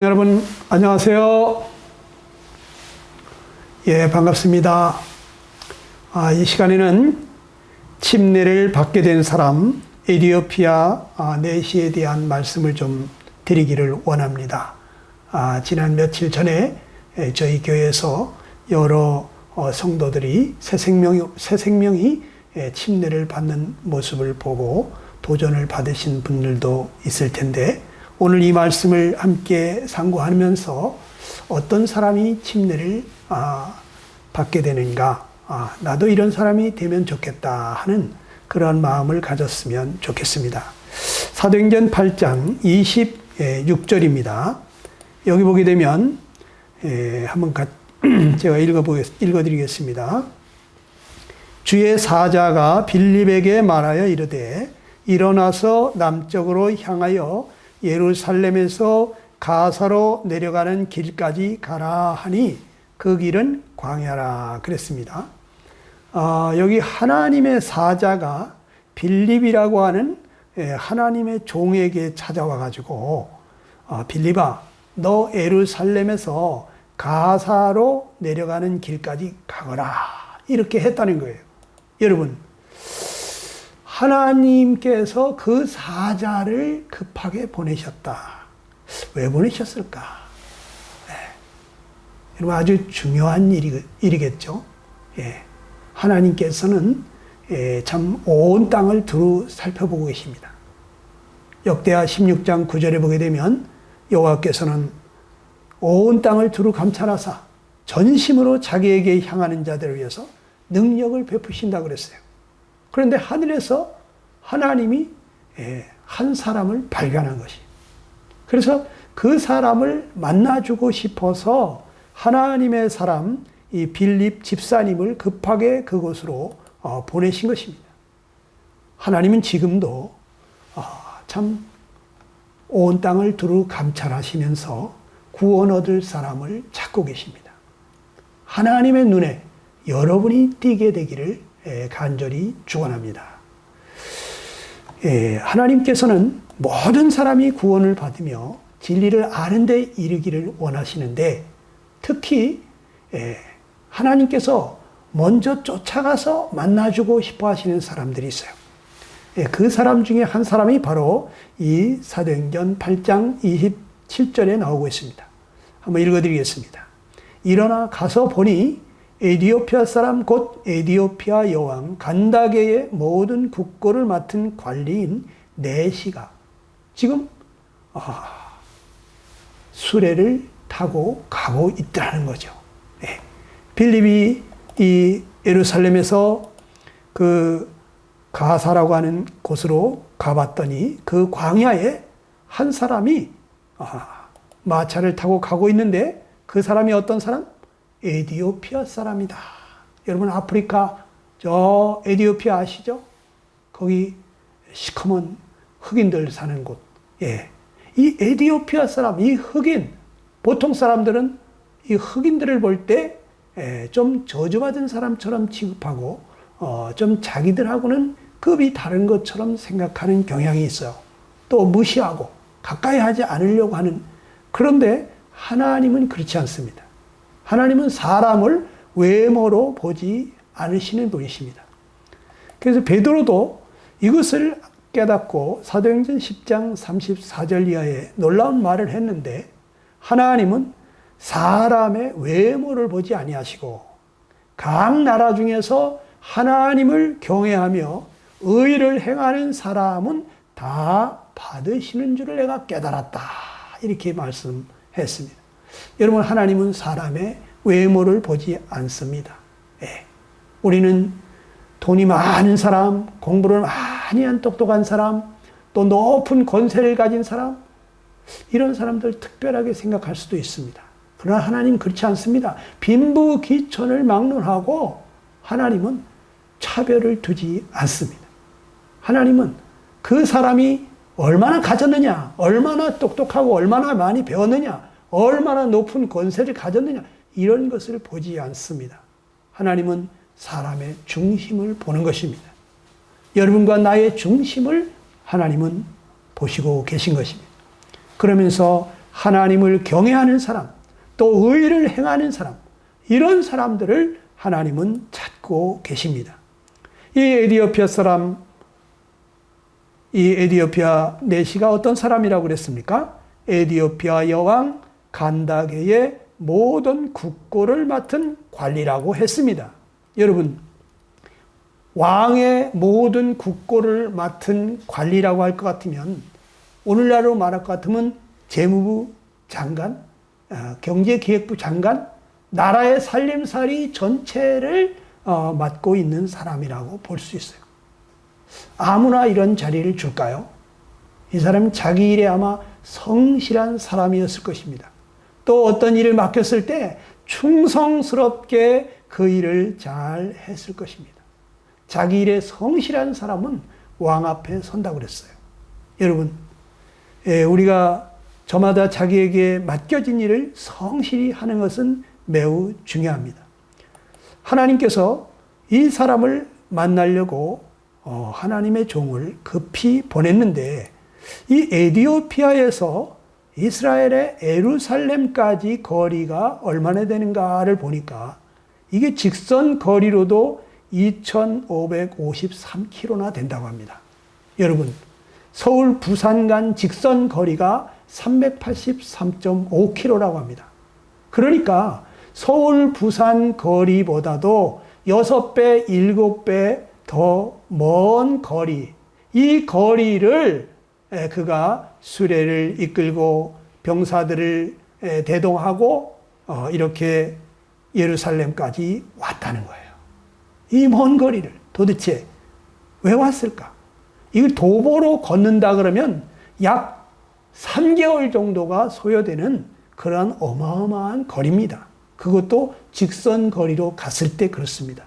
여러분 안녕하세요. 예, 반갑습니다. 이 시간에는 침례를 받게 된 사람 에디오피아 내시에 대한 말씀을 좀 드리기를 원합니다. 지난 며칠 전에 저희 교회에서 여러 성도들이 새 생명이 침례를 받는 모습을 보고 도전을 받으신 분들도 있을 텐데, 오늘 이 말씀을 함께 상고하면서 어떤 사람이 침례를 받게 되는가, 나도 이런 사람이 되면 좋겠다 하는 그런 마음을 가졌으면 좋겠습니다. 사도행전 8장 26절입니다. 여기 보게 되면 한번 제가 읽어드리겠습니다. 주의 사자가 빌립에게 말하여 이르되 일어나서 남쪽으로 향하여 예루살렘에서 가사로 내려가는 길까지 가라 하니 그 길은 광야라 그랬습니다. 여기 하나님의 사자가 빌립이라고 하는 하나님의 종에게 찾아와 가지고 빌립아, 너 예루살렘에서 가사로 내려가는 길까지 가거라 이렇게 했다는 거예요. 여러분, 하나님께서 그 사자를 급하게 보내셨다. 왜 보내셨을까? 여러분, 아주 중요한 일이겠죠. 하나님께서는 참 온 땅을 두루 살펴보고 계십니다. 역대하 16장 9절에 보게 되면 여호와께서는 온 땅을 두루 감찰하사 전심으로 자기에게 향하는 자들을 위해서 능력을 베푸신다 그랬어요. 그런데 하늘에서 하나님이 한 사람을 발견한 것이, 그래서 그 사람을 만나주고 싶어서 하나님의 사람 이 빌립 집사님을 급하게 그곳으로 보내신 것입니다. 하나님은 지금도 참 온 땅을 두루 감찰하시면서 구원 얻을 사람을 찾고 계십니다. 하나님의 눈에 여러분이 띄게 되기를 간절히 축원합니다. 하나님께서는 모든 사람이 구원을 받으며 진리를 아는 데 이르기를 원하시는데, 특히 하나님께서 먼저 쫓아가서 만나주고 싶어 하시는 사람들이 있어요. 그 사람 중에 한 사람이 바로 이 사도행전 8장 27절에 나오고 있습니다. 한번 읽어드리겠습니다. 일어나 가서 보니 에디오피아 사람 곧 에디오피아 여왕 간다게의 모든 국고를 맡은 관리인 내시가 지금 수레를 타고 가고 있다는 거죠. 빌립이 이 예루살렘에서 그 가사라고 하는 곳으로 가봤더니 그 광야에 한 사람이 마차를 타고 가고 있는데, 그 사람이 어떤 사람? 에디오피아 사람이다. 여러분, 아프리카 저 에디오피아 아시죠? 거기 시커먼 흑인들 사는 곳. 이 에디오피아 사람, 이 흑인, 보통 사람들은 이 흑인들을 볼 때 좀 저주받은 사람처럼 취급하고 좀 자기들하고는 급이 다른 것처럼 생각하는 경향이 있어요. 또 무시하고 가까이 하지 않으려고 하는. 그런데 하나님은 그렇지 않습니다. 하나님은 사람을 외모로 보지 않으시는 분이십니다. 그래서 베드로도 이것을 깨닫고 사도행전 10장 34절 이하에 놀라운 말을 했는데, 하나님은 사람의 외모를 보지 아니하시고 각 나라 중에서 하나님을 경외하며 의를 행하는 사람은 다 받으시는 줄을 내가 깨달았다. 이렇게 말씀했습니다. 여러분, 하나님은 사람의 외모를 보지 않습니다. 우리는 돈이 많은 사람, 공부를 많이 한 똑똑한 사람, 또 높은 권세를 가진 사람, 이런 사람들 특별하게 생각할 수도 있습니다. 그러나 하나님은 그렇지 않습니다. 빈부귀천을 막론하고 하나님은 차별을 두지 않습니다. 하나님은 그 사람이 얼마나 가졌느냐, 얼마나 똑똑하고 얼마나 많이 배웠느냐, 얼마나 높은 권세를 가졌느냐, 이런 것을 보지 않습니다. 하나님은 사람의 중심을 보는 것입니다. 여러분과 나의 중심을 하나님은 보시고 계신 것입니다. 그러면서 하나님을 경외하는 사람, 또 의를 행하는 사람, 이런 사람들을 하나님은 찾고 계십니다. 이 에디오피아 내시가 어떤 사람이라고 그랬습니까? 에디오피아 여왕 간다게의 모든 국고를 맡은 관리라고 했습니다. 여러분, 왕의 모든 국고를 맡은 관리라고 할 것 같으면, 오늘날로 말할 것 같으면 재무부 장관, 경제기획부 장관, 나라의 살림살이 전체를 맡고 있는 사람이라고 볼 수 있어요. 아무나 이런 자리를 줄까요? 이 사람은 자기 일에 아마 성실한 사람이었을 것입니다. 또 어떤 일을 맡겼을 때 충성스럽게 그 일을 잘 했을 것입니다. 자기 일에 성실한 사람은 왕 앞에 선다고 그랬어요. 여러분, 우리가 저마다 자기에게 맡겨진 일을 성실히 하는 것은 매우 중요합니다. 하나님께서 이 사람을 만나려고 하나님의 종을 급히 보냈는데, 이 에디오피아에서 이스라엘의 예루살렘까지 거리가 얼마나 되는가를 보니까 이게 직선 거리로도 2553km나 된다고 합니다. 여러분, 서울 부산 간 직선 거리가 383.5km라고 합니다. 그러니까 서울 부산 거리보다도 6배, 7배 더 먼 거리, 이 거리를 그가 수레를 이끌고 병사들을 대동하고 이렇게 예루살렘까지 왔다는 거예요. 이 먼 거리를 도대체 왜 왔을까? 이걸 도보로 걷는다 그러면 약 3개월 정도가 소요되는 그러한 어마어마한 거리입니다. 그것도 직선 거리로 갔을 때 그렇습니다.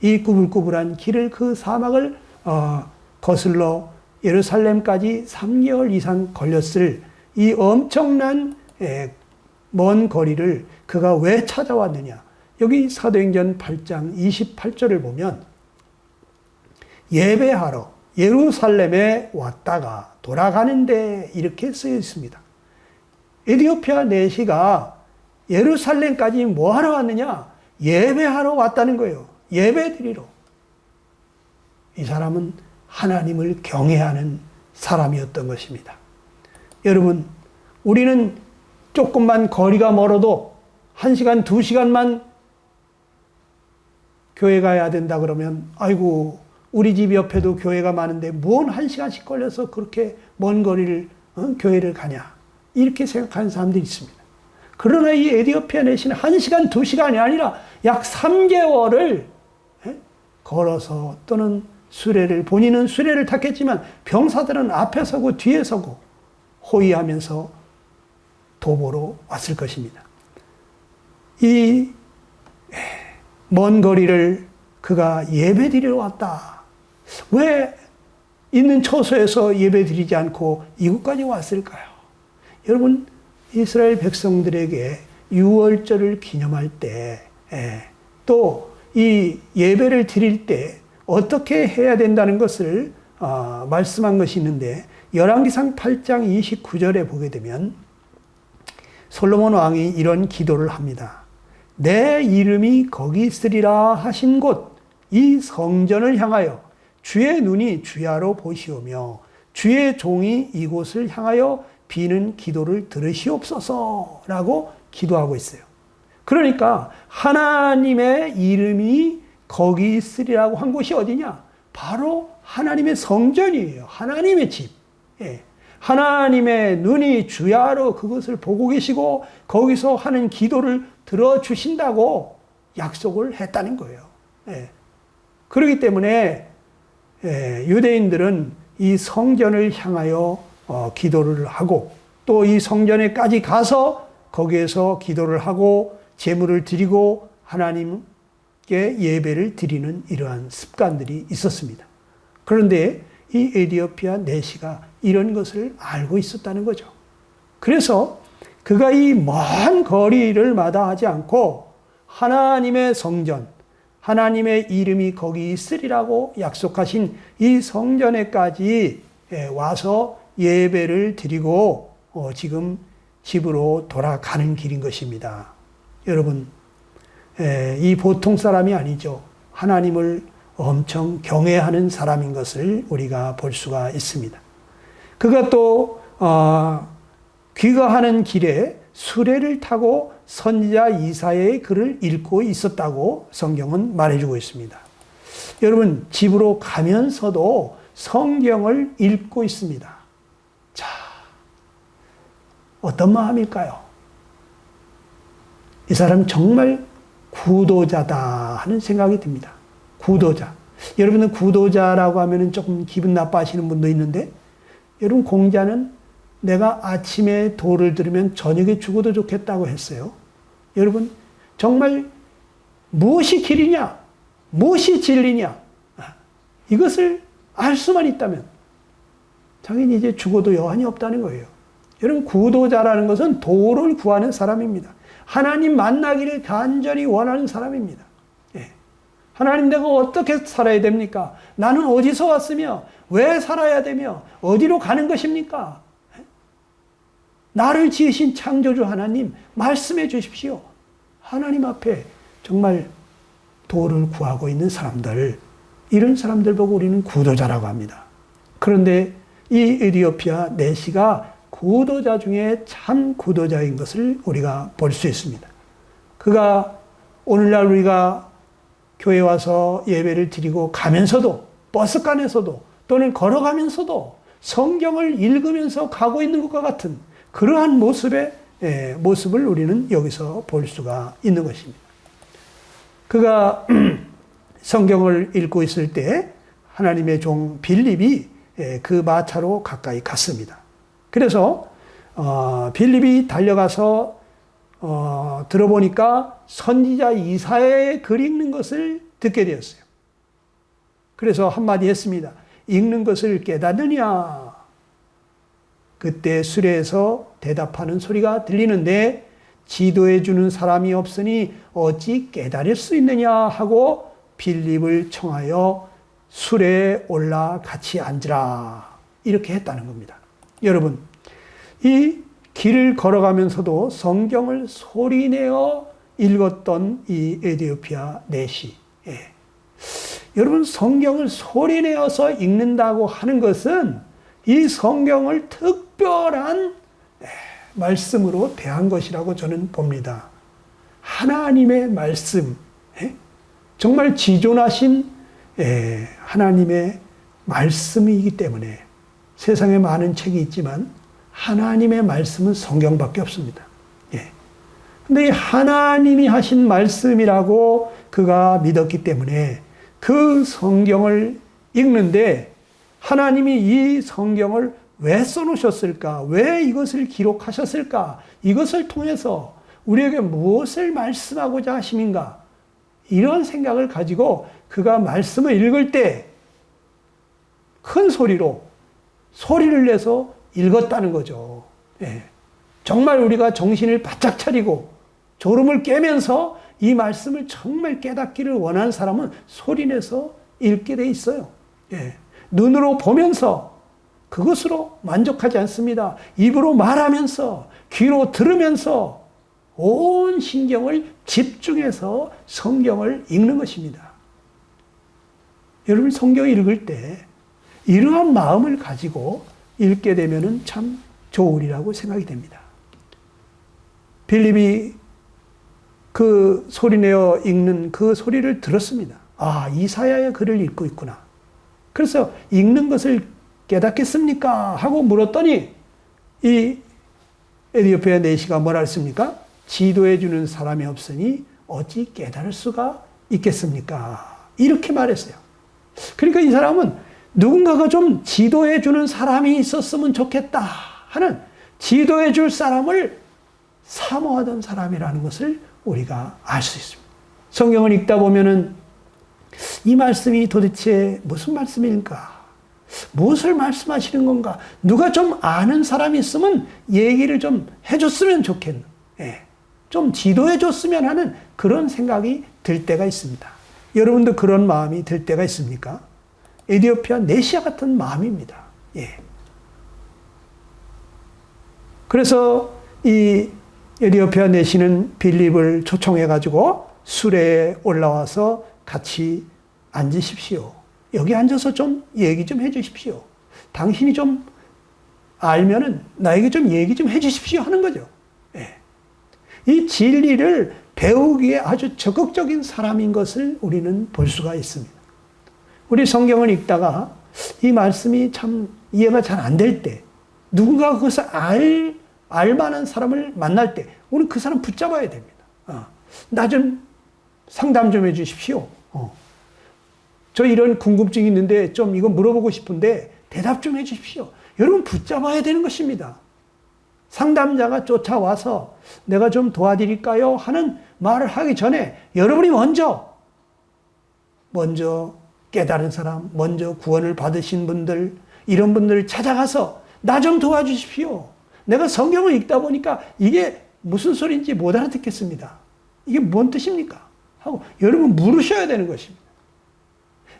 이 꾸불꾸불한 길을, 그 사막을 거슬러 예루살렘까지 3개월 이상 걸렸을 이 엄청난 먼 거리를 그가 왜 찾아왔느냐? 여기 사도행전 8장 28절을 보면 예배하러 예루살렘에 왔다가 돌아가는데 이렇게 쓰여 있습니다. 에디오피아 내시가 예루살렘까지 뭐 하러 왔느냐? 예배하러 왔다는 거예요. 예배 드리러. 이 사람은 하나님을 경외하는 사람이었던 것입니다. 여러분, 우리는 조금만 거리가 멀어도 1시간, 2시간만 교회 가야 된다 그러면, 아이고, 우리 집 옆에도 교회가 많은데 뭔 1시간씩 걸려서 그렇게 먼 거리를 교회를 가냐, 이렇게 생각하는 사람들이 있습니다. 그러나 이 에디오피아 내시는 1시간, 2시간이 아니라 약 3개월을 걸어서, 또는 본인은 수레를 탔겠지만 병사들은 앞에 서고 뒤에 서고 호위하면서 도보로 왔을 것입니다. 이 먼 거리를 그가 예배 드리러 왔다. 왜 있는 처소에서 예배 드리지 않고 이곳까지 왔을까요? 여러분, 이스라엘 백성들에게 유월절을 기념할 때, 또 이 예배를 드릴 때 어떻게 해야 된다는 것을 말씀한 것이 있는데, 열왕기상 8장 29절에 보게 되면 솔로몬 왕이 이런 기도를 합니다. 내 이름이 거기 있으리라 하신 곳, 이 성전을 향하여 주의 눈이 주야로 보시오며 주의 종이 이곳을 향하여 비는 기도를 들으시옵소서라고 기도하고 있어요. 그러니까 하나님의 이름이 거기 있으리라고 한 곳이 어디냐? 바로 하나님의 성전이에요. 하나님의 집. 하나님의 눈이 주야로 그것을 보고 계시고 거기서 하는 기도를 들어주신다고 약속을 했다는 거예요. 그렇기 때문에 유대인들은 이 성전을 향하여 기도를 하고, 또 이 성전에까지 가서 거기에서 기도를 하고 제물을 드리고 하나님께 예배를 드리는 이러한 습관들이 있었습니다. 그런데 이 에디오피아 내시가 이런 것을 알고 있었다는 거죠. 그래서 그가 이 먼 거리를 마다하지 않고 하나님의 성전, 하나님의 이름이 거기 있으리라고 약속하신 이 성전에까지 와서 예배를 드리고 지금 집으로 돌아가는 길인 것입니다. 여러분, 이 보통 사람이 아니죠. 하나님을 엄청 경외하는 사람인 것을 우리가 볼 수가 있습니다. 그가 또 귀가하는 길에 수레를 타고 선지자 이사야의 글을 읽고 있었다고 성경은 말해주고 있습니다. 여러분, 집으로 가면서도 성경을 읽고 있습니다. 자, 어떤 마음일까요? 이 사람 정말 구도자다 하는 생각이 듭니다. 구도자. 여러분은 구도자라고 하면 조금 기분 나빠하시는 분도 있는데, 여러분, 공자는 내가 아침에 도를 들으면 저녁에 죽어도 좋겠다고 했어요. 여러분, 정말 무엇이 길이냐, 무엇이 진리냐, 이것을 알 수만 있다면 당연히 이제 죽어도 여한이 없다는 거예요. 여러분, 구도자라는 것은 도를 구하는 사람입니다. 하나님 만나기를 간절히 원하는 사람입니다. 하나님, 내가 어떻게 살아야 됩니까? 나는 어디서 왔으며 왜 살아야 되며 어디로 가는 것입니까? 나를 지으신 창조주 하나님, 말씀해 주십시오. 하나님 앞에 정말 도를 구하고 있는 사람들, 이런 사람들 보고 우리는 구도자라고 합니다. 그런데 이 에디오피아 내시가 구도자 중에 참 구도자인 것을 우리가 볼 수 있습니다. 그가 오늘날 우리가 교회 와서 예배를 드리고 가면서도, 버스간에서도 또는 걸어가면서도 성경을 읽으면서 가고 있는 것과 같은 그러한 모습을 우리는 여기서 볼 수가 있는 것입니다. 그가 성경을 읽고 있을 때 하나님의 종 빌립이 그 마차로 가까이 갔습니다. 그래서 빌립이 달려가서 들어보니까 선지자 이사야의 글 읽는 것을 듣게 되었어요. 그래서 한마디 했습니다. 읽는 것을 깨닫느냐? 그때 수레에서 대답하는 소리가 들리는데 지도해 주는 사람이 없으니 어찌 깨달을 수 있느냐 하고 빌립을 청하여 수레에 올라 같이 앉으라, 이렇게 했다는 겁니다. 여러분, 이 길을 걸어가면서도 성경을 소리내어 읽었던 이 에디오피아 내시. 여러분, 성경을 소리내어서 읽는다고 하는 것은 이 성경을 특별한 말씀으로 대한 것이라고 저는 봅니다. 하나님의 말씀, 정말 지존하신 하나님의 말씀이기 때문에 세상에 많은 책이 있지만 하나님의 말씀은 성경밖에 없습니다. 근데 이 하나님이 하신 말씀이라고 그가 믿었기 때문에 그 성경을 읽는데 하나님이 이 성경을 왜 써놓으셨을까? 왜 이것을 기록하셨을까? 이것을 통해서 우리에게 무엇을 말씀하고자 하심인가? 이런 생각을 가지고 그가 말씀을 읽을 때 큰 소리로 소리를 내서 읽었다는 거죠. 정말 우리가 정신을 바짝 차리고 졸음을 깨면서 이 말씀을 정말 깨닫기를 원하는 사람은 소리내서 읽게 돼 있어요. 눈으로 보면서 그것으로 만족하지 않습니다. 입으로 말하면서, 귀로 들으면서 온 신경을 집중해서 성경을 읽는 것입니다. 여러분, 성경 읽을 때 이러한 마음을 가지고 읽게 되면 참 좋으리라고 생각이 됩니다. 빌립이 그 소리내어 읽는 그 소리를 들었습니다. 아, 이사야의 글을 읽고 있구나. 그래서 읽는 것을 깨닫겠습니까? 하고 물었더니 이 에디오피아 내시가 뭐라 했습니까? 지도해 주는 사람이 없으니 어찌 깨달을 수가 있겠습니까? 이렇게 말했어요. 그러니까 이 사람은 누군가가 좀 지도해 주는 사람이 있었으면 좋겠다 하는, 지도해 줄 사람을 사모하던 사람이라는 것을 우리가 알 수 있습니다. 성경을 읽다 보면은 이 말씀이 도대체 무슨 말씀일까? 무엇을 말씀하시는 건가? 누가 좀 아는 사람이 있으면 얘기를 좀 해줬으면 좋겠는, 좀 지도해줬으면 하는 그런 생각이 들 때가 있습니다. 여러분도 그런 마음이 들 때가 있습니까? 에디오피아 내시아 같은 마음입니다. 그래서 이 에디오피아 내시는 빌립을 초청해가지고 수레에 올라와서 같이 앉으십시오. 여기 앉아서 좀 얘기 좀 해주십시오. 당신이 좀 알면은 나에게 좀 얘기 좀 해주십시오 하는 거죠. 예. 이 진리를 배우기에 아주 적극적인 사람인 것을 우리는 볼 수가 있습니다. 우리 성경을 읽다가 이 말씀이 참 이해가 잘 안 될 때, 누군가 그것을 알만한 사람을 만날 때, 우리는 그 사람 붙잡아야 됩니다. 나 좀 상담 좀 해주십시오. 저 이런 궁금증이 있는데 좀 이거 물어보고 싶은데 대답 좀 해주십시오. 여러분 붙잡아야 되는 것입니다. 상담자가 쫓아와서 내가 좀 도와드릴까요? 하는 말을 하기 전에 여러분이 먼저 깨달은 사람, 먼저 구원을 받으신 분들, 이런 분들을 찾아가서 나 좀 도와주십시오. 내가 성경을 읽다 보니까 이게 무슨 소리인지 못 알아듣겠습니다. 이게 뭔 뜻입니까? 하고 여러분 물으셔야 되는 것입니다.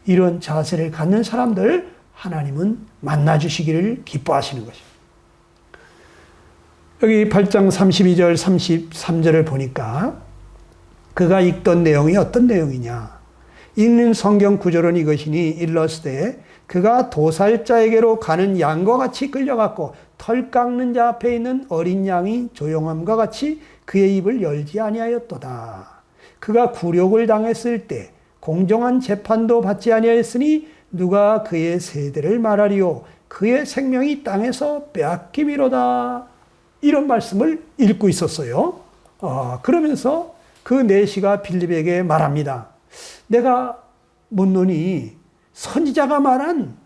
이런 자세를 갖는 사람들 하나님은 만나주시기를 기뻐하시는 것입니다. 여기 8장 32절 33절을 보니까 그가 읽던 내용이 어떤 내용이냐. 읽는 성경 구절은 이것이니 일러스되 그가 도살자에게로 가는 양과 같이 끌려갔고 털 깎는 자 앞에 있는 어린 양이 조용함과 같이 그의 입을 열지 아니하였도다. 그가 굴욕을 당했을 때 공정한 재판도 받지 아니하였으니 누가 그의 세대를 말하리요. 그의 생명이 땅에서 빼앗김이로다. 이런 말씀을 읽고 있었어요. 그러면서 그 내시가 빌립에게 말합니다. 내가 묻노니 선지자가 말한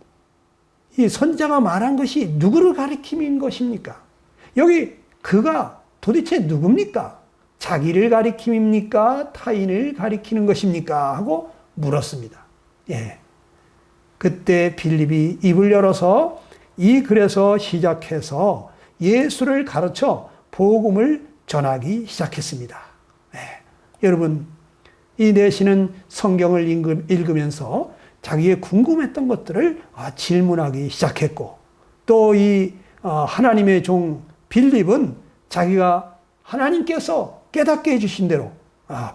것이 누구를 가리킴인 것입니까? 여기 그가 도대체 누굽니까? 자기를 가리킴입니까? 타인을 가리키는 것입니까? 하고 물었습니다. 예. 그때 빌립이 입을 열어서 이 글에서 시작해서 예수를 가르쳐 복음을 전하기 시작했습니다. 예. 여러분, 이 내시는 성경을 읽으면서 자기의 궁금했던 것들을 질문하기 시작했고, 또 이 하나님의 종 빌립은 자기가 하나님께서 깨닫게 해주신 대로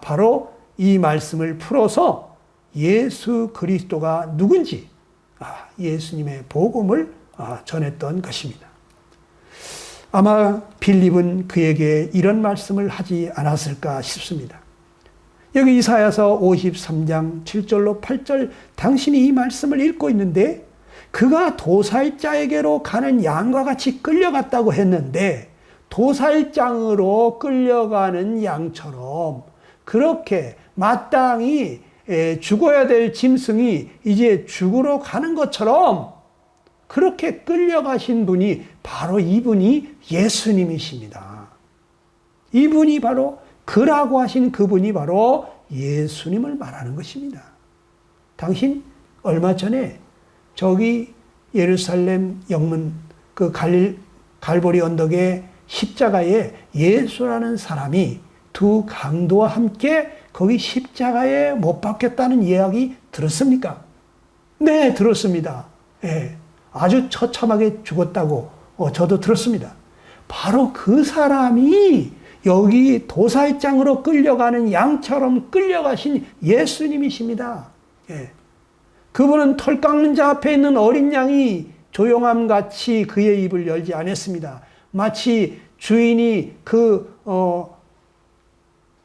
바로 이 말씀을 풀어서 예수 그리스도가 누군지 예수님의 복음을 전했던 것입니다. 아마 빌립은 그에게 이런 말씀을 하지 않았을까 싶습니다. 여기 이사야서 53장 7절로 8절 당신이 이 말씀을 읽고 있는데 그가 도살자에게로 가는 양과 같이 끌려갔다고 했는데 도살장으로 끌려가는 양처럼 그렇게 마땅히 죽어야 될 짐승이 이제 죽으러 가는 것처럼 그렇게 끌려가신 분이 바로 이분이 예수님이십니다. 이분이 바로 그라고 하신 그분이 바로 예수님을 말하는 것입니다. 당신 얼마 전에 저기 예루살렘 영문 그 갈보리 언덕의 십자가에 예수라는 사람이 두 강도와 함께 거기 십자가에 못 박혔다는 이야기 들었습니까? 네, 들었습니다. 네, 아주 처참하게 죽었다고 저도 들었습니다. 바로 그 사람이 여기 도살장으로 끌려가는 양처럼 끌려가신 예수님이십니다. 예. 그분은 털 깎는 자 앞에 있는 어린 양이 조용함같이 그의 입을 열지 않았습니다. 마치 주인이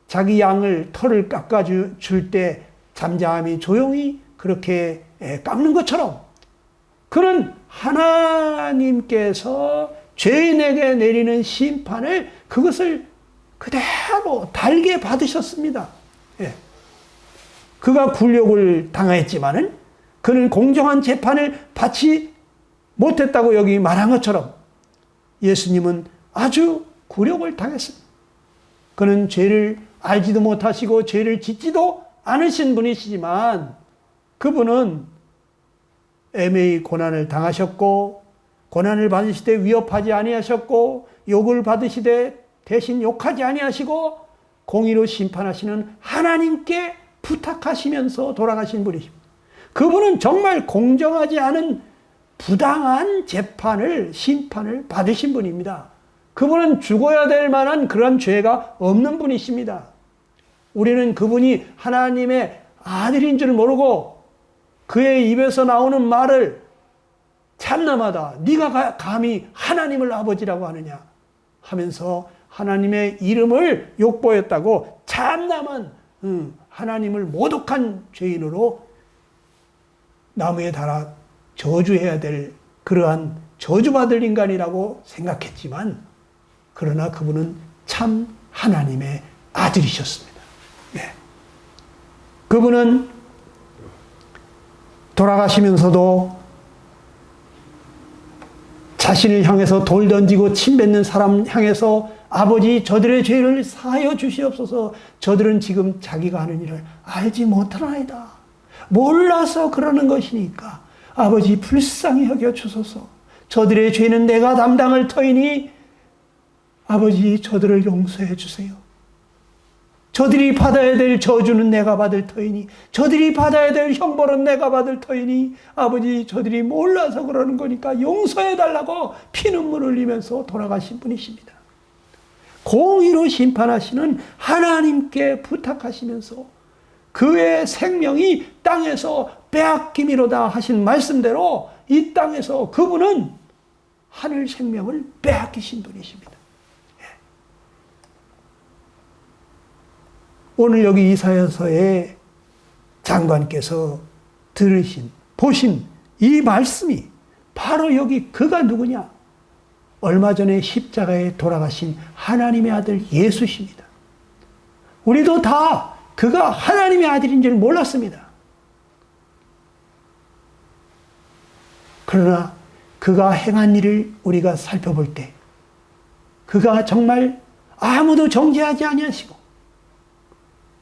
자기 양을 털을 깎아줄 때 잠잠히 조용히 그렇게 깎는 것처럼 그는 하나님께서 죄인에게 내리는 심판을 그것을 그대로 달게 받으셨습니다. 예. 그가 굴욕을 당했지만은 그는 공정한 재판을 받지 못했다고 여기 말한 것처럼 예수님은 아주 굴욕을 당했습니다. 그는 죄를 알지도 못하시고 죄를 짓지도 않으신 분이시지만 그분은 애매히 고난을 당하셨고 고난을 받으시되 위협하지 아니하셨고 욕을 받으시되 대신 욕하지 아니하시고 공의로 심판하시는 하나님께 부탁하시면서 돌아가신 분이십니다. 그분은 정말 공정하지 않은 부당한 심판을 받으신 분입니다. 그분은 죽어야 될 만한 그런 죄가 없는 분이십니다. 우리는 그분이 하나님의 아들인 줄 모르고 그의 입에서 나오는 말을 참나마다 네가 감히 하나님을 아버지라고 하느냐 하면서 하나님의 이름을 욕보였다고 참남한 하나님을 모독한 죄인으로 나무에 달아 저주해야 될 그러한 저주받을 인간이라고 생각했지만 그러나 그분은 참 하나님의 아들이셨습니다. 네. 그분은 돌아가시면서도 자신을 향해서 돌 던지고 침 뱉는 사람 향해서 아버지 저들의 죄를 사하여 주시옵소서. 저들은 지금 자기가 하는 일을 알지 못하나이다. 몰라서 그러는 것이니까 아버지 불쌍히 여겨 주소서. 저들의 죄는 내가 담당할 터이니 아버지 저들을 용서해 주세요. 저들이 받아야 될 저주는 내가 받을 터이니 저들이 받아야 될 형벌은 내가 받을 터이니 아버지 저들이 몰라서 그러는 거니까 용서해 달라고 피눈물 흘리면서 돌아가신 분이십니다. 공의로 심판하시는 하나님께 부탁하시면서 그의 생명이 땅에서 빼앗김이로다 하신 말씀대로 이 땅에서 그분은 하늘 생명을 빼앗기신 분이십니다. 오늘 여기 이사야서의 장관께서 보신 이 말씀이 바로 여기 그가 누구냐? 얼마 전에 십자가에 돌아가신 하나님의 아들 예수십니다. 우리도 다 그가 하나님의 아들인 줄 몰랐습니다. 그러나 그가 행한 일을 우리가 살펴볼 때 그가 정말 아무도 정죄하지 아니하시고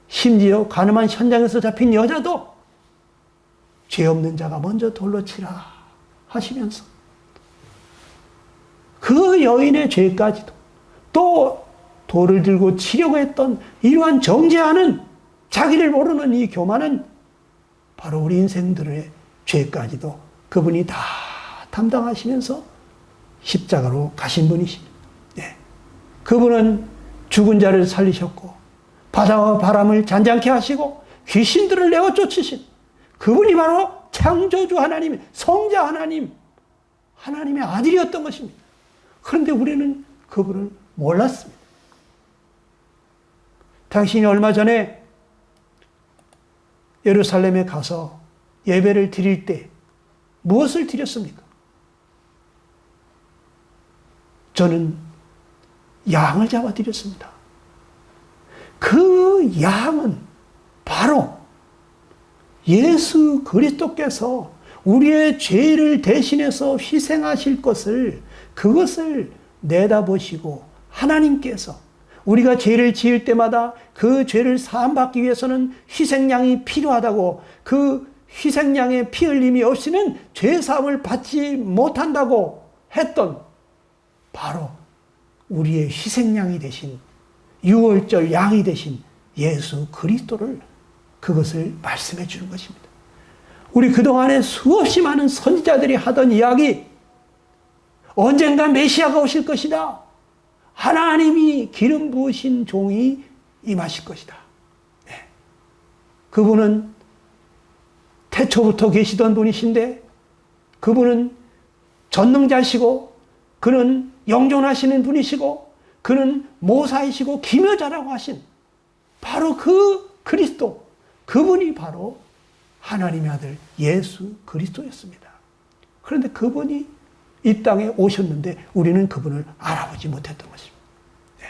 심지어 가늠한 현장에서 잡힌 여자도 죄 없는 자가 먼저 돌로 치라 하시면서 그 여인의 죄까지도 또 돌을 들고 치려고 했던 이러한 정죄하는 자기를 모르는 이 교만은 바로 우리 인생들의 죄까지도 그분이 다 담당하시면서 십자가로 가신 분이십니다. 네. 그분은 죽은 자를 살리셨고 바다와 바람을 잔잔케 하시고 귀신들을 내어 쫓으신 그분이 바로 창조주 하나님, 성자 하나님, 하나님의 아들이었던 것입니다. 그런데 우리는 그분을 몰랐습니다. 당신이 얼마 전에 예루살렘에 가서 예배를 드릴 때 무엇을 드렸습니까? 저는 양을 잡아 드렸습니다. 그 양은 바로 예수 그리스도께서 우리의 죄를 대신해서 희생하실 것을 그것을 내다보시고 하나님께서 우리가 죄를 지을 때마다 그 죄를 사함받기 위해서는 희생양이 필요하다고 그 희생양의 피 흘림이 없이는 죄사함을 받지 못한다고 했던 바로 우리의 희생양이 되신 유월절 양이 되신 예수 그리스도를 그것을 말씀해 주는 것입니다. 우리 그동안에 수없이 많은 선지자들이 하던 이야기 언젠가 메시아가 오실 것이다. 하나님이 기름 부으신 종이 임하실 것이다. 네. 그분은 태초부터 계시던 분이신데 그분은 전능자시고 그는 영존하시는 분이시고 그는 모사이시고 기묘자라고 하신 바로 그 그리스도 그분이 바로 하나님의 아들 예수 그리스도였습니다. 그런데 그분이 이 땅에 오셨는데 우리는 그분을 알아보지 못했던 것입니다. 네.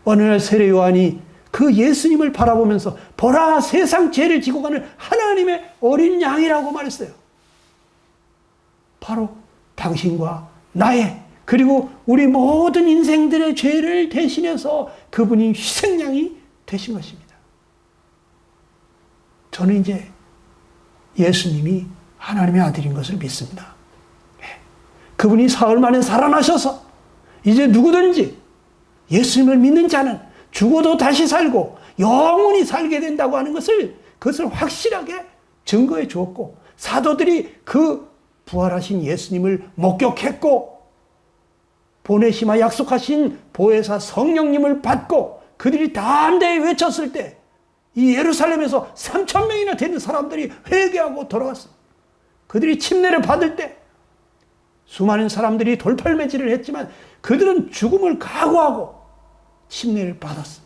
어느 날 세례 요한이 그 예수님을 바라보면서 보라 세상 죄를 지고 가는 하나님의 어린 양이라고 말했어요. 바로 당신과 나의 그리고 우리 모든 인생들의 죄를 대신해서 그분이 희생양이 되신 것입니다. 저는 이제 예수님이 하나님의 아들인 것을 믿습니다. 그분이 사흘 만에 살아나셔서 이제 누구든지 예수님을 믿는 자는 죽어도 다시 살고 영원히 살게 된다고 하는 그것을 확실하게 증거해 주었고 사도들이 그 부활하신 예수님을 목격했고 보내시마 약속하신 보혜사 성령님을 받고 그들이 담대히 외쳤을 때 이 예루살렘에서 3,000명이나 되는 사람들이 회개하고 돌아왔어. 그들이 침례를 받을 때 수많은 사람들이 돌팔매질을 했지만 그들은 죽음을 각오하고 침례를 받았어.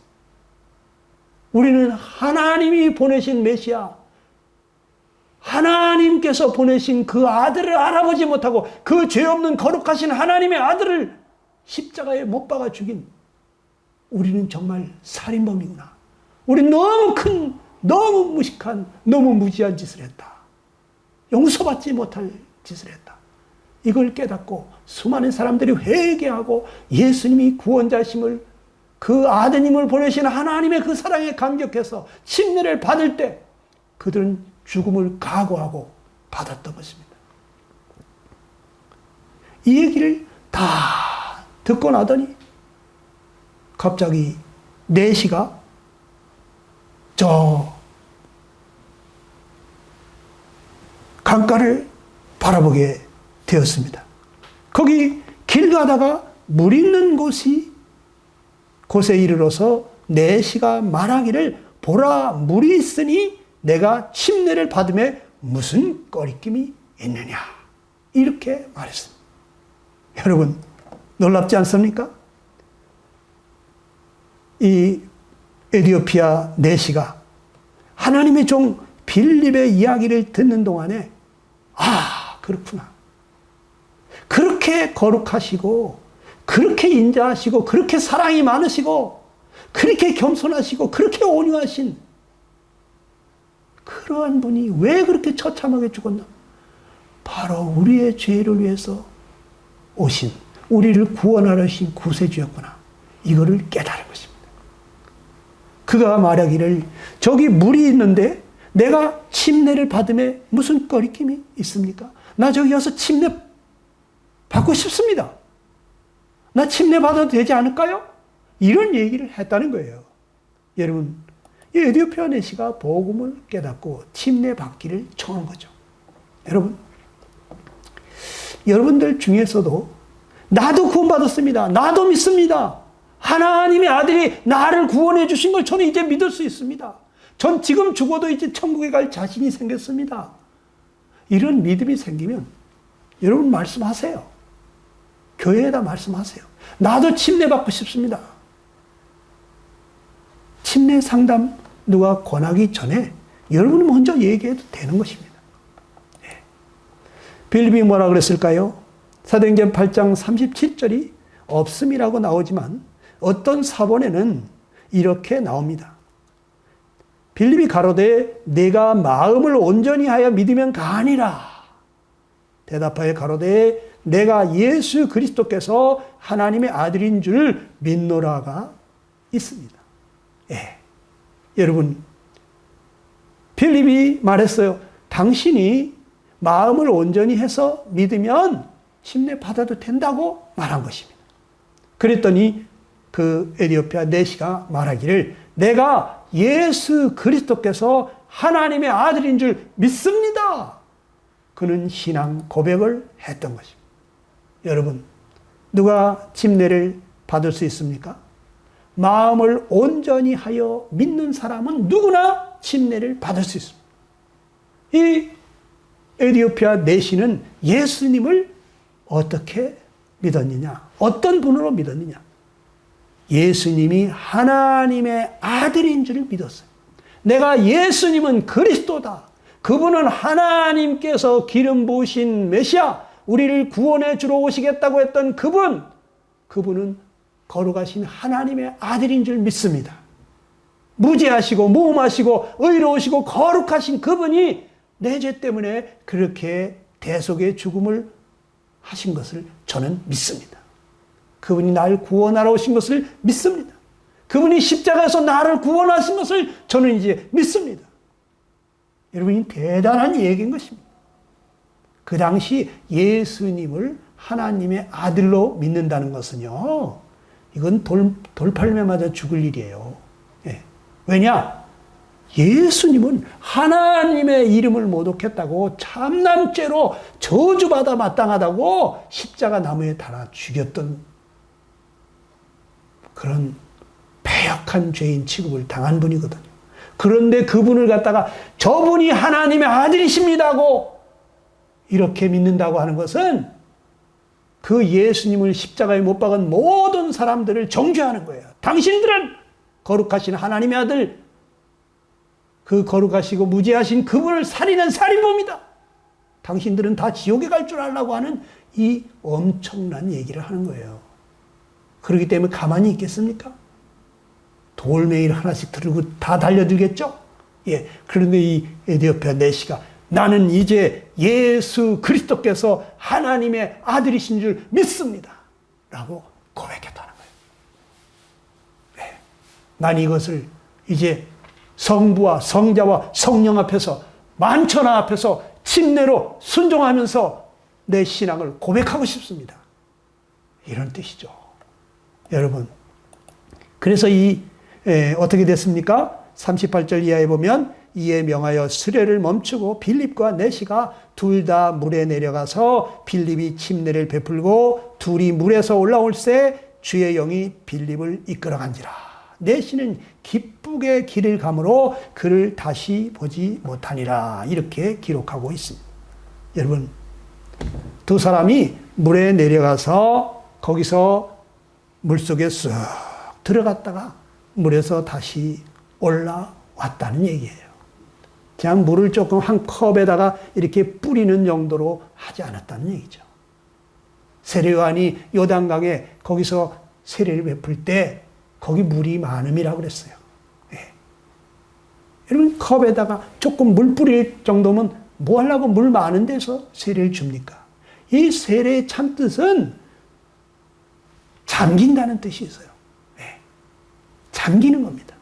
우리는 하나님이 보내신 메시아, 하나님께서 보내신 그 아들을 알아보지 못하고 그 죄 없는 거룩하신 하나님의 아들을 십자가에 못 박아 죽인 우리는 정말 살인범이구나. 우리는 너무 큰, 너무 무식한, 너무 무지한 짓을 했다. 용서받지 못할 짓을 했다. 이걸 깨닫고 수많은 사람들이 회개하고 예수님이 구원자심을, 그 아드님을 보내신 하나님의 그 사랑에 감격해서 침례를 받을 때 그들은 죽음을 각오하고 받았던 것입니다. 이 얘기를 다 듣고 나더니 갑자기 내시가 저 강가를 바라보게 되었습니다. 거기 길 가다가 물 있는 곳에 이르러서 내시가 말하기를 보라 물이 있으니 내가 침례를 받음에 무슨 꺼리낌이 있느냐, 이렇게 말했습니다. 여러분 놀랍지 않습니까? 이 에디오피아 내시가 하나님의 종 빌립의 이야기를 듣는 동안에 그렇구나. 그렇게 거룩하시고 그렇게 인자하시고 그렇게 사랑이 많으시고 그렇게 겸손하시고 그렇게 온유하신 그러한 분이 왜 그렇게 처참하게 죽었나? 바로 우리의 죄를 위해서 오신, 우리를 구원하러 오신 구세주였구나. 이거를 깨달은 것입니다. 그가 말하기를 저기 물이 있는데 내가 침례를 받음에 무슨 꺼리낌이 있습니까? 나 저기 가서 침례 받고 싶습니다. 나 침례 받아도 되지 않을까요? 이런 얘기를 했다는 거예요. 여러분, 이 에디오피아 내시가 복음을 깨닫고 침례 받기를 청한 거죠. 여러분, 여러분들 중에서도 나도 구원받았습니다. 나도 믿습니다. 하나님의 아들이 나를 구원해 주신 걸 저는 이제 믿을 수 있습니다. 전 지금 죽어도 이제 천국에 갈 자신이 생겼습니다. 이런 믿음이 생기면 여러분 말씀하세요. 교회에다 말씀하세요. 나도 침례 받고 싶습니다. 침례 상담 누가 권하기 전에 여러분이 먼저 얘기해도 되는 것입니다. 네. 빌립이 뭐라 그랬을까요? 사도행전 8장 37절이 없음이라고 나오지만 어떤 사본에는 이렇게 나옵니다. 빌립이 가로되 내가 마음을 온전히 하여 믿으면 가니라. 대답하여 가로되 내가 예수 그리스도께서 하나님의 아들인 줄 믿노라가 있습니다. 예. 여러분, 빌립이 말했어요. 당신이 마음을 온전히 해서 믿으면 침례 받아도 된다고 말한 것입니다. 그랬더니 그 에디오피아 내시가 말하기를 내가 예수 그리스도께서 하나님의 아들인 줄 믿습니다. 그는 신앙 고백을 했던 것입니다. 여러분, 누가 침례를 받을 수 있습니까? 마음을 온전히 하여 믿는 사람은 누구나 침례를 받을 수 있습니다. 이 에디오피아 내시는 예수님을 어떻게 믿었느냐? 어떤 분으로 믿었느냐? 예수님이 하나님의 아들인 줄을 믿었어요. 내가 예수님은 그리스도다. 그분은 하나님께서 기름 부으신 메시아, 우리를 구원해 주러 오시겠다고 했던 그분은 거룩하신 하나님의 아들인 줄 믿습니다. 무죄하시고 무험하시고 의로우시고 거룩하신 그분이 내 죄 때문에 그렇게 대속의 죽음을 하신 것을 저는 믿습니다. 그분이 나를 구원하러 오신 것을 믿습니다. 그분이 십자가에서 나를 구원하신 것을 저는 이제 믿습니다. 여러분이 대단한 얘기인 것입니다. 그 당시 예수님을 하나님의 아들로 믿는다는 것은요, 이건 돌팔매 맞아 죽을 일이에요. 예. 왜냐? 예수님은 하나님의 이름을 모독했다고 참남죄로 저주받아 마땅하다고 십자가 나무에 달아 죽였던 그런 패역한 죄인 취급을 당한 분이거든요. 그런데 그분을 갖다가 저분이 하나님의 아들이십니다고 이렇게 믿는다고 하는 것은 그 예수님을 십자가에 못 박은 모든 사람들을 정죄하는 거예요. 당신들은 거룩하신 하나님의 아들, 그 거룩하시고 무죄하신 그분을 살인한 살인범이다. 당신들은 다 지옥에 갈 줄 알라고 하는 이 엄청난 얘기를 하는 거예요. 그렇기 때문에 가만히 있겠습니까? 돌멩이를 하나씩 들고 다 달려들겠죠? 예. 그런데 이 에디오피아 내시가 나는 이제 예수 그리스도께서 하나님의 아들이신 줄 믿습니다. 라고 고백했다는 거예요. 네. 난 이것을 이제 성부와 성자와 성령 앞에서 만천하 앞에서 침례로 순종하면서 내 신앙을 고백하고 싶습니다. 이런 뜻이죠. 여러분. 그래서 어떻게 됐습니까? 38절 이하에 보면 이에 명하여 수레를 멈추고 빌립과 내시가 둘 다 물에 내려가서 빌립이 침례를 베풀고 둘이 물에서 올라올새 주의 영이 빌립을 이끌어간지라. 내시는 기쁘게 길을 가므로 그를 다시 보지 못하니라. 이렇게 기록하고 있습니다. 여러분, 두 사람이 물에 내려가서 거기서 물속에 쑥 들어갔다가 물에서 다시 올라왔다는 얘기예요. 그냥 물을 조금 한 컵에다가 이렇게 뿌리는 정도로 하지 않았다는 얘기죠. 세례요한이 요단강에 거기서 세례를 베풀 때 거기 물이 많음이라고 그랬어요. 예. 여러분, 컵에다가 조금 물 뿌릴 정도면 뭐 하려고 물 많은 데서 세례를 줍니까? 이 세례의 참 뜻은 잠긴다는 뜻이 있어요. 예. 잠기는 겁니다.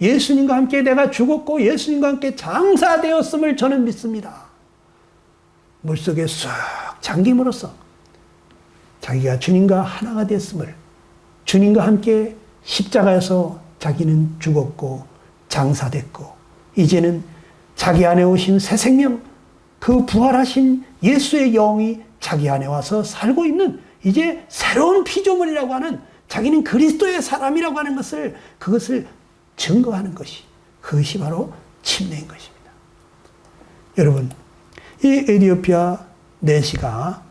예수님과 함께 내가 죽었고 예수님과 함께 장사되었음을 저는 믿습니다. 물속에 쑥 잠김으로써 자기가 주님과 하나가 됐음을, 주님과 함께 십자가에서 자기는 죽었고 장사됐고 이제는 자기 안에 오신 새 생명, 그 부활하신 예수의 영이 자기 안에 와서 살고 있는 이제 새로운 피조물이라고 하는, 자기는 그리스도의 사람이라고 하는 것을, 그것을 증거하는 것이, 그것이 바로 침례인 것입니다. 여러분, 이 에디오피아 내시가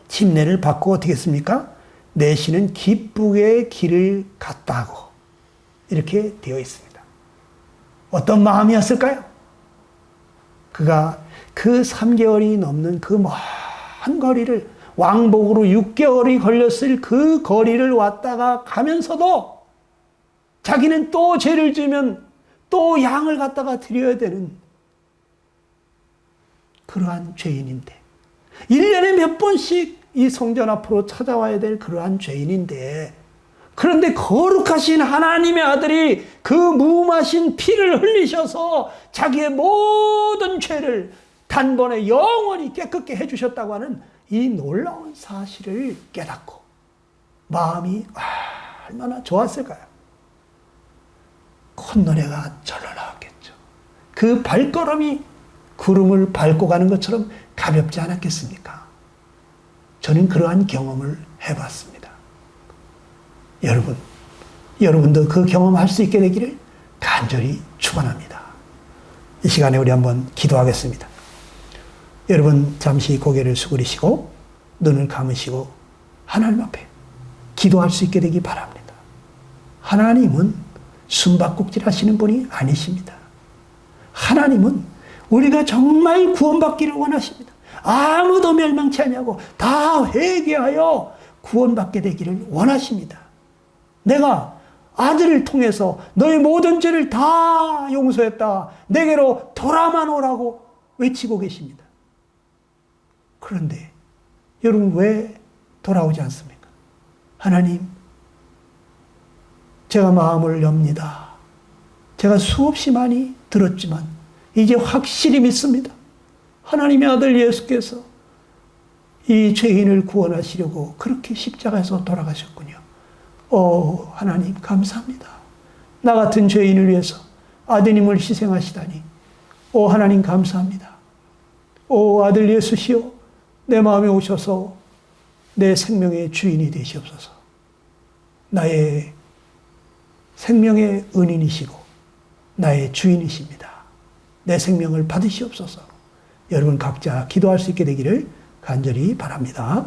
침례를 받고 어떻게 했습니까? 내시는 기쁘게 길을 갔다고 이렇게 되어 있습니다. 어떤 마음이었을까요? 그가 그 3개월이 넘는 그 먼 거리를, 왕복으로 6개월이 걸렸을 그 거리를 왔다가 가면서도 자기는 또 죄를 지으면 또 양을 갖다가 드려야 되는 그러한 죄인인데, 1년에 몇 번씩 이 성전 앞으로 찾아와야 될 그러한 죄인인데, 그런데 거룩하신 하나님의 아들이 그 무음하신 피를 흘리셔서 자기의 모든 죄를 단번에 영원히 깨끗게 해주셨다고 하는 이 놀라운 사실을 깨닫고 마음이 얼마나 좋았을까요? 콧노래가 절로 나왔겠죠. 그 발걸음이 구름을 밟고 가는 것처럼 가볍지 않았겠습니까? 저는 그러한 경험을 해봤습니다. 여러분도 그 경험할 수 있게 되기를 간절히 축원합니다. 이 시간에 우리 한번 기도하겠습니다. 여러분, 잠시 고개를 숙이시고 눈을 감으시고 하나님 앞에 기도할 수 있게 되기 바랍니다. 하나님은 숨바꼭질 하시는 분이 아니십니다. 하나님은 우리가 정말 구원받기를 원하십니다. 아무도 멸망치 아니하고 다 회개하여 구원받게 되기를 원하십니다. 내가 아들을 통해서 너의 모든 죄를 다 용서했다, 내게로 돌아만 오라고 외치고 계십니다. 그런데 여러분, 왜 돌아오지 않습니까? 하나님, 제가 마음을 엽니다. 제가 수없이 많이 들었지만 이제 확실히 믿습니다. 하나님의 아들 예수께서 이 죄인을 구원하시려고 그렇게 십자가에서 돌아가셨군요. 하나님 감사합니다. 나 같은 죄인을 위해서 아드님을 희생하시다니 하나님 감사합니다. 아들 예수시여, 내 마음에 오셔서 내 생명의 주인이 되시옵소서. 나의 생명의 은인이시고 나의 주인이십니다. 내 생명을 받으시옵소서. 여러분 각자 기도할 수 있게 되기를 간절히 바랍니다.